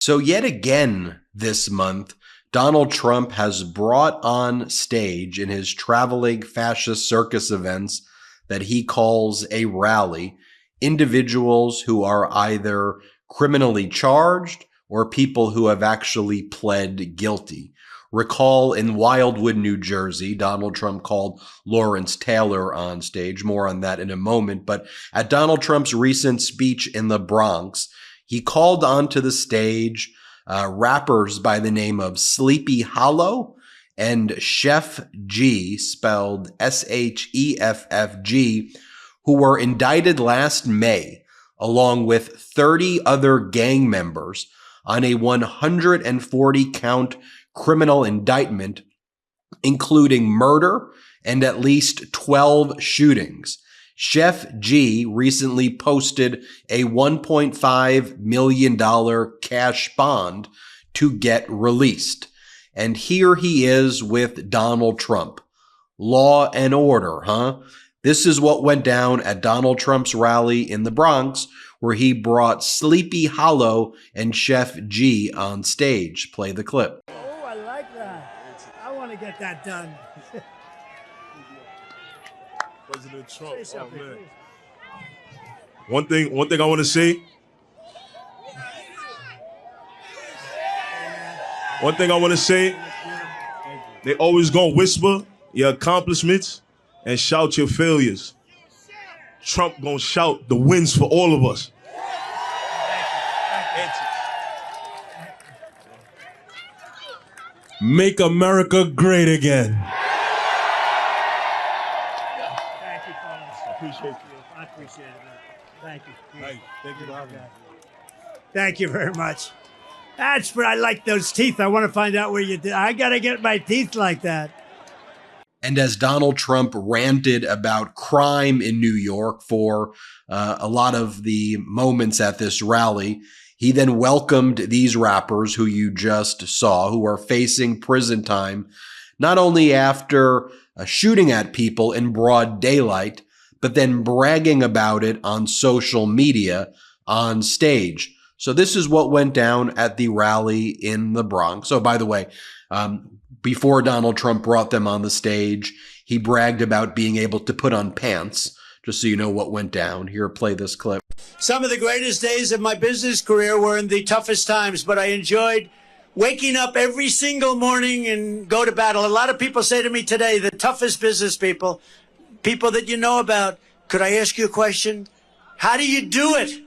So yet again this month, Donald Trump has brought on stage in his traveling fascist circus events that he calls a rally, individuals who are either criminally charged or people who have actually pled guilty. Recall in Wildwood, New Jersey, Donald Trump called Lawrence Taylor on stage. More on that in a moment. But at Donald Trump's recent speech in the Bronx, he called onto the stage rappers by the name of Sleepy Hollow and Chef G, spelled SHEFFG, who were indicted last May, along with 30 other gang members, on a 140-count criminal indictment, including murder and at least 12 shootings. Chef G recently posted a $1.5 million cash bond to get released. And here he is with Donald Trump. Law and order, huh? This is what went down at Donald Trump's rally in the Bronx, where he brought Sleepy Hollow and Chef G on stage. Play the clip. Oh, I like that. I want to get that done. President Trump, oh man. One thing I want to say. One thing I want to say. They always gonna whisper your accomplishments and shout your failures. Trump gonna shout the wins for all of us. Make America great again. Appreciate you. I appreciate it, man. Thank you. Thank you for having me. Thank you very much. That's where I like those teeth. I want to find out where you did. I got to get my teeth like that. And as Donald Trump ranted about crime in New York for a lot of the moments at this rally, he then welcomed these rappers who you just saw, who are facing prison time, not only after shooting at people in broad daylight, but then bragging about it on social media on stage. So this is what went down at the rally in the Bronx. So by the way, before Donald Trump brought them on the stage, he bragged about being able to put on pants, just so you know what went down. Here, play this clip. Some of the greatest days of my business career were in the toughest times, but I enjoyed waking up every single morning and go to battle. A lot of people say to me today, the toughest business people that you know about, could I ask you a question? How do you do it?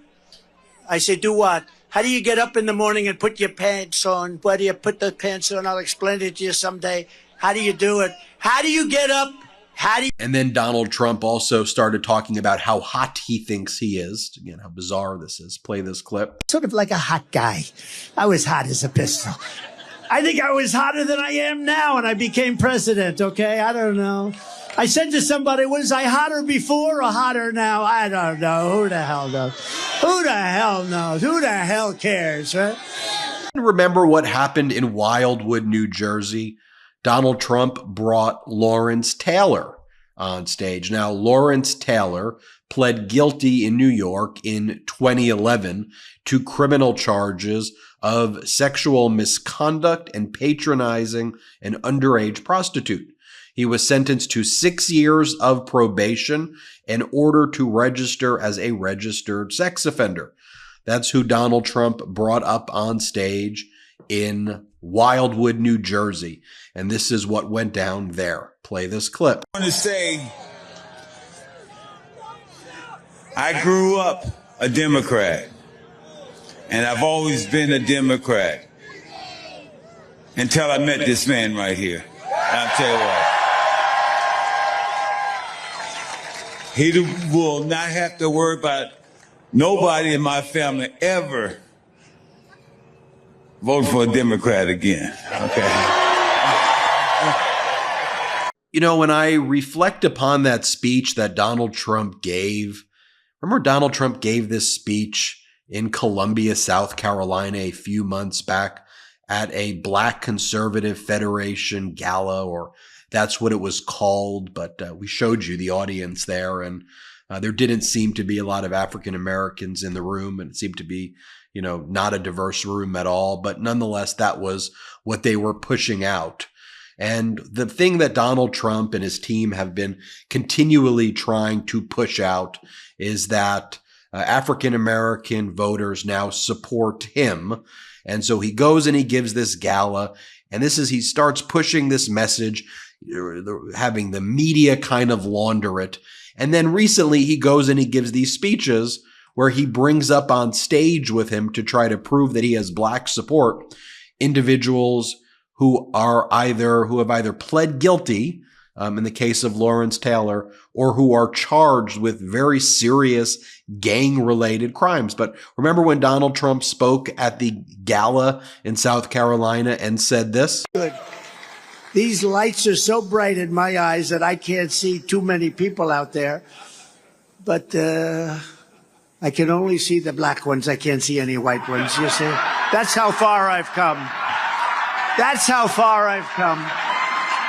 I say, do what? How do you get up in the morning and put your pants on? Where do you put the pants on? I'll explain it to you someday. How do you do it? How do you get up? And then Donald Trump also started talking about how hot he thinks he is. Again, how bizarre this is. Play this clip. Sort of like a hot guy. I was hot as a pistol. I think I was hotter than I am now when I became president, okay? I don't know. I said to somebody, was I hotter before or hotter now? I don't know. Who the hell knows? Who the hell knows? Who the hell cares, right? Remember what happened in Wildwood, New Jersey? Donald Trump brought Lawrence Taylor on stage. Now, Lawrence Taylor pled guilty in New York in 2011 to criminal charges of sexual misconduct and patronizing an underage prostitute. He was sentenced to 6 years of probation in order to register as a registered sex offender. That's who Donald Trump brought up on stage in Wildwood, New Jersey. And this is what went down there. Play this clip. I want to say, I grew up a Democrat, and I've always been a Democrat until I met this man right here. I'll tell you what. He will not have to worry about nobody in my family ever vote for a Democrat again, okay? You know, when I reflect upon that speech that Donald Trump gave, remember Donald Trump gave this speech in Columbia, South Carolina a few months back at a Black Conservative Federation gala, or that's what it was called, but we showed you the audience there, and there didn't seem to be a lot of African Americans in the room, and it seemed to be not a diverse room at all. But nonetheless, that was what they were pushing out. And the thing that Donald Trump and his team have been continually trying to push out is that African-American voters now support him. And so he goes and he gives this gala, and he starts pushing this message, having the media kind of launder it. And then recently he goes and he gives these speeches where he brings up on stage with him to try to prove that he has black support individuals who have either pled guilty, in the case of Lawrence Taylor, or who are charged with very serious gang-related crimes. But remember when Donald Trump spoke at the gala in South Carolina and said this? Good. These lights are so bright in my eyes that I can't see too many people out there. But I can only see the black ones. I can't see any white ones, you see? That's how far I've come. That's how far I've come.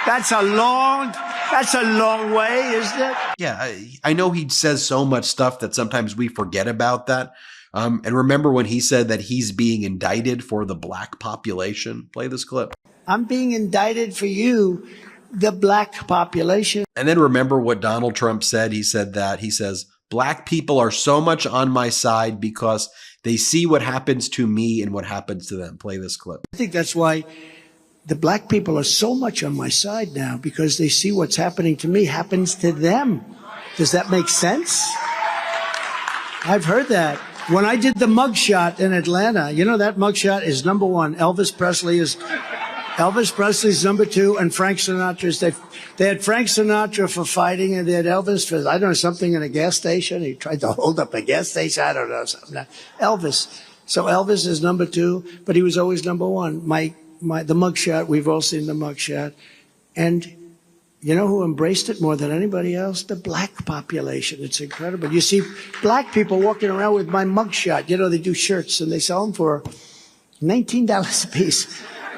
That's a long way, isn't it? Yeah, I know he says so much stuff that sometimes we forget about that. And remember when he said that he's being indicted for the black population? Play this clip. I'm being indicted for you, the black population. And then remember what Donald Trump said. He says, black people are so much on my side because they see what happens to me and what happens to them. Play this clip. I think that's why the black people are so much on my side now, because they see what's happening to me happens to them. Does that make sense? I've heard that. When I did the mugshot in Atlanta, that mugshot is #1. Elvis Presley's #2, and Frank Sinatra's. They had Frank Sinatra for fighting, and they had Elvis for, I don't know, something in a gas station. He tried to hold up a gas station. I don't know, something. Elvis. So Elvis is #2, but he was always #1. The mugshot, we've all seen the mugshot. And you know who embraced it more than anybody else? The black population. It's incredible. You see black people walking around with my mugshot. They do shirts and they sell them for $19 a piece.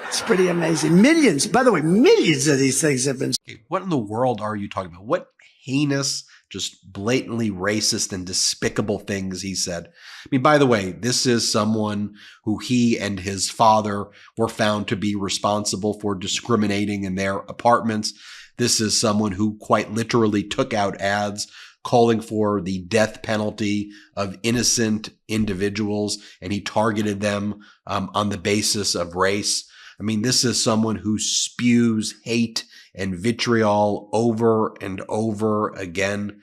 It's pretty amazing. Millions, by the way, millions of these things have been. What in the world are you talking about? What heinous, just blatantly racist and despicable things he said. I mean, by the way, this is someone who he and his father were found to be responsible for discriminating in their apartments. This is someone who quite literally took out ads calling for the death penalty of innocent individuals, and he targeted them on the basis of race. I mean, this is someone who spews hate and vitriol over and over again.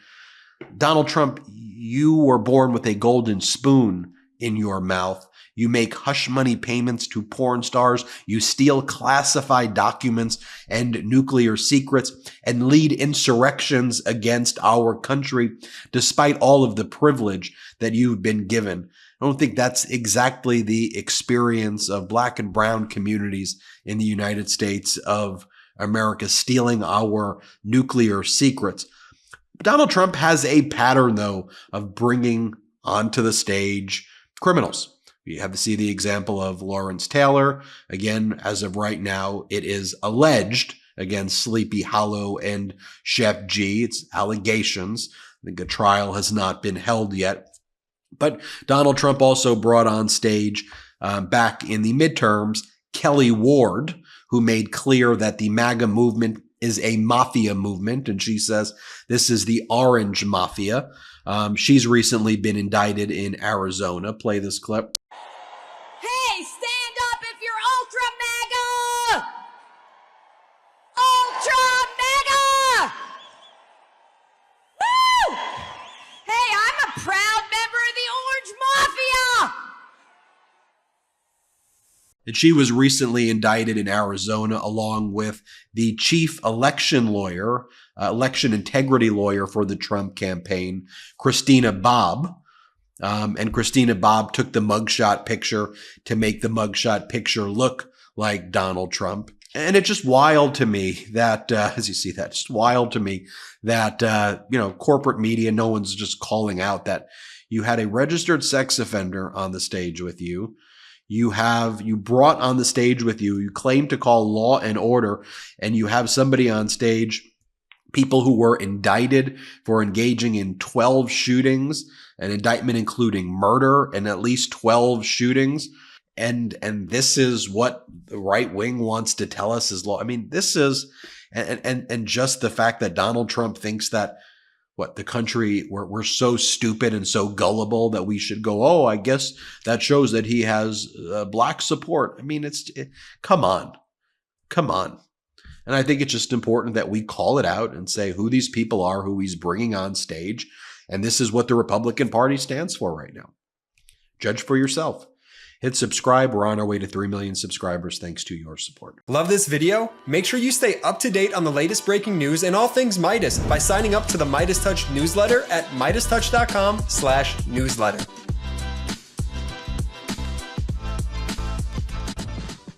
Donald Trump, you were born with a golden spoon in your mouth. You make hush money payments to porn stars. You steal classified documents and nuclear secrets and lead insurrections against our country, despite all of the privilege that you've been given. I don't think that's exactly the experience of black and brown communities in the United States of America, stealing our nuclear secrets. Donald Trump has a pattern, though, of bringing onto the stage criminals. You have to see the example of Lawrence Taylor. Again, as of right now, it is alleged against Sleepy Hollow and Chef G. It's allegations. I think a trial has not been held yet. But Donald Trump also brought on stage back in the midterms Kelly Ward, who made clear that the MAGA movement is a mafia movement. And she says this is the Orange Mafia. She's recently been indicted in Arizona. Play this clip. Hey, stand up if you're ultra MAGA! Ultra MAGA! Woo! Hey, I'm a proud member of the Orange Mafia! And she was recently indicted in Arizona along with the chief election lawyer, election integrity lawyer for the Trump campaign, Christina Bobb. And Christina Bobb took the mugshot picture to make the mugshot picture look like Donald Trump. And it's just wild to me that, as you see that, just wild to me that, corporate media, no one's just calling out that you had a registered sex offender on the stage with you. You brought on the stage with you, you claim to call law and order, and you have somebody on stage, people who were indicted for engaging in 12 shootings an indictment including murder and at least 12 shootings. And this is what the right wing wants to tell us is law. I mean, this is, and just the fact that Donald Trump thinks that the country, we're so stupid and so gullible that we should go, oh, I guess that shows that he has black support. I mean, come on. And I think it's just important that we call it out and say who these people are, who he's bringing on stage. And this is what the Republican Party stands for right now. Judge for yourself. Hit subscribe. We're on our way to 3 million subscribers thanks to your support. Love this video? Make sure you stay up to date on the latest breaking news and all things Meidas by signing up to the MeidasTouch newsletter at MeidasTouch.com/newsletter.